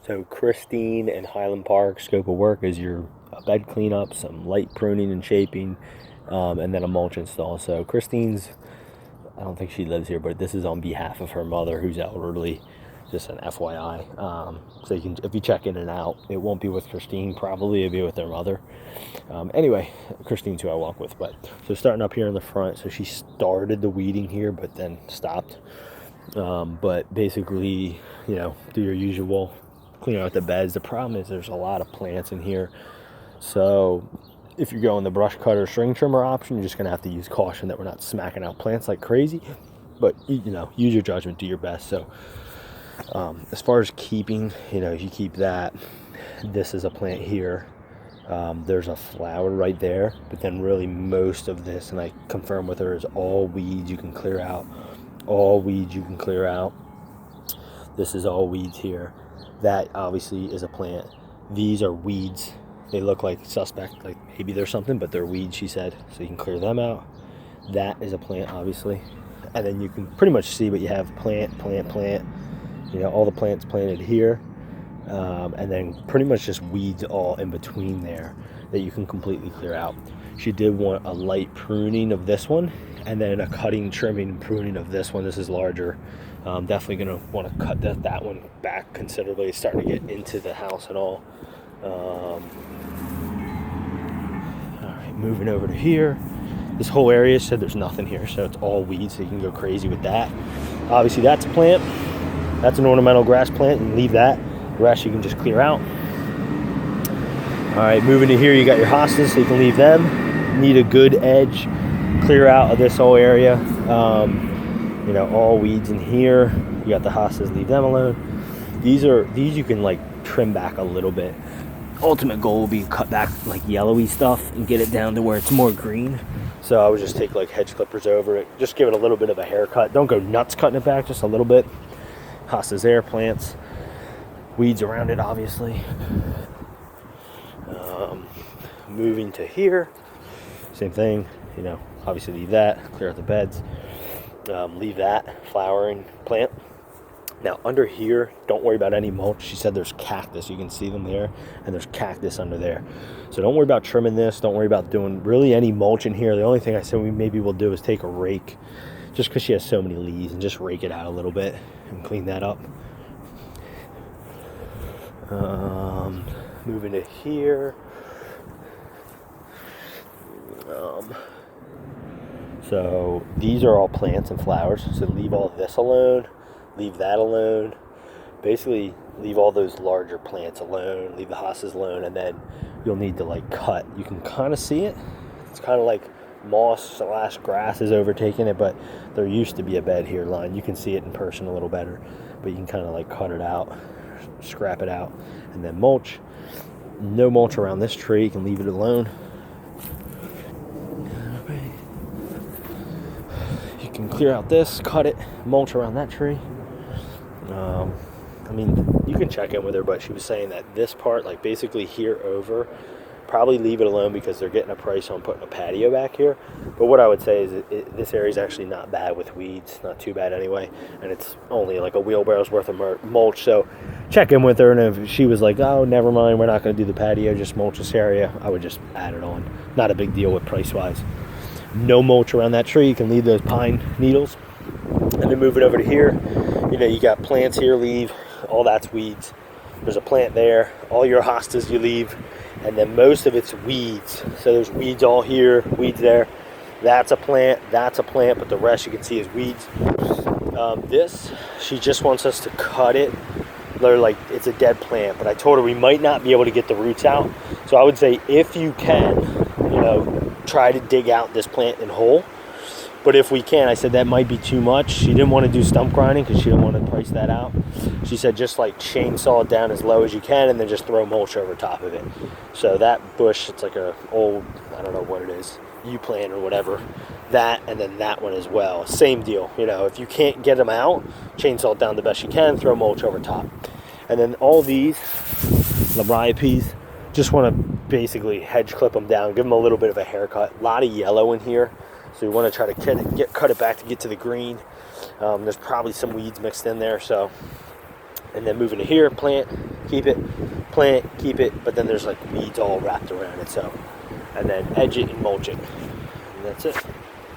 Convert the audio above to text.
So Christine and Highland Park scope of work is your bed cleanup, some light pruning and shaping, and then a mulch install. So Christine's, I don't think she lives here, but this is on behalf of her mother who's elderly. Just an FYI. So you can, if you check in and out, it won't be with Christine. Probably it'll be with their mother. Anyway, Christine's who I walk with. But so starting up here in the front, so she started the weeding here, but then stopped. But basically, do your usual clean out the beds. The problem is there's a lot of plants in here, so if you're going the brush cutter string trimmer option, you're just gonna have to use caution that we're not smacking out plants like crazy, but use your judgment, do your best. So as far as keeping, you keep that. This is a plant here. There's a flower right there, but then really most of this, and I confirm with her, is all weeds you can clear out. All weeds you can clear out. This is all weeds here. That obviously is a plant. These are weeds. They look like suspect, like maybe there's something, but they're weeds, she said. So you can clear them out. That is a plant, obviously. And then you can pretty much see what you have: plant. All the plants planted here. And then pretty much just weeds all in between there that you can completely clear out. She did want a light pruning of this one, and then a cutting, trimming, and pruning of this one. This is larger. Definitely going to want to cut that one back considerably. It's starting to get into the house and all. All right, moving over to here. This whole area said there's nothing here, so it's all weeds, so you can go crazy with that. Obviously, that's a plant. That's an ornamental grass plant, and leave that. The rest you can just clear out. All right, moving to here, you got your hostas, so you can leave them. Need a good edge clear out of this whole area. All weeds in here. You got the hostas, leave them alone. These you can like trim back a little bit. Ultimate goal will be to cut back like yellowy stuff and get it down to where it's more green. So I would just take like hedge clippers over it, just give it a little bit of a haircut. Don't go nuts cutting it back, just a little bit. Hostas there, plants, weeds around it, obviously. Moving to here, same thing. Obviously leave that, clear out the beds. Leave that flowering plant. Now under here, don't worry about any mulch. She said there's cactus, you can see them there, and there's cactus under there. So don't worry about trimming this, don't worry about doing really any mulch in here. The only thing I said maybe we'll do is take a rake, just because she has so many leaves, and just rake it out a little bit and clean that up. Moving to here. So these are all plants and flowers, so leave all this alone, leave that alone. Basically leave all those larger plants alone, leave the hostas alone, and then you'll need to like cut. You can kind of see it. It's kind of like moss / grass is overtaking it, but there used to be a bed here line. You can see it in person a little better, but you can kind of like cut it out, scrap it out, and then mulch. No mulch around this tree, you can leave it alone. You can clear out this, cut it, mulch around that tree. You can check in with her, but she was saying that this part, like basically here over, probably leave it alone because they're getting a price on putting a patio back here. But what I would say is this area is actually not bad with weeds, not too bad anyway, and it's only like a wheelbarrow's worth of mulch. So check in with her, and if she was like, oh, never mind, we're not going to do the patio, just mulch this area, I would just add it on. Not a big deal with price wise. No mulch around that tree. You can leave those pine needles. And then move it over to here. You got plants here, leave. All that's weeds. There's a plant there. All your hostas you leave. And then most of it's weeds. So there's weeds all here, weeds there. That's a plant, but the rest you can see is weeds. This, she just wants us to cut it. They're like, it's a dead plant, but I told her we might not be able to get the roots out. So I would say if you can, try to dig out this plant in whole. But if we can, I said that might be too much. She didn't want to do stump grinding because she didn't want to price that out. She said just like chainsaw it down as low as you can and then just throw mulch over top of it. So that bush, it's like a old, I don't know what it is, U-plant or whatever. That and then that one as well. Same deal. If you can't get them out, chainsaw it down the best you can, throw mulch over top. And then all these Lariopes, just want to basically hedge clip them down, give them a little bit of a haircut. A lot of yellow in here. So you want to try to cut it back to get to the green. There's probably some weeds mixed in there. So, and then moving to here, plant, keep it, plant, keep it, but then there's like weeds all wrapped around it. So, and then edge it and mulch it. And that's it.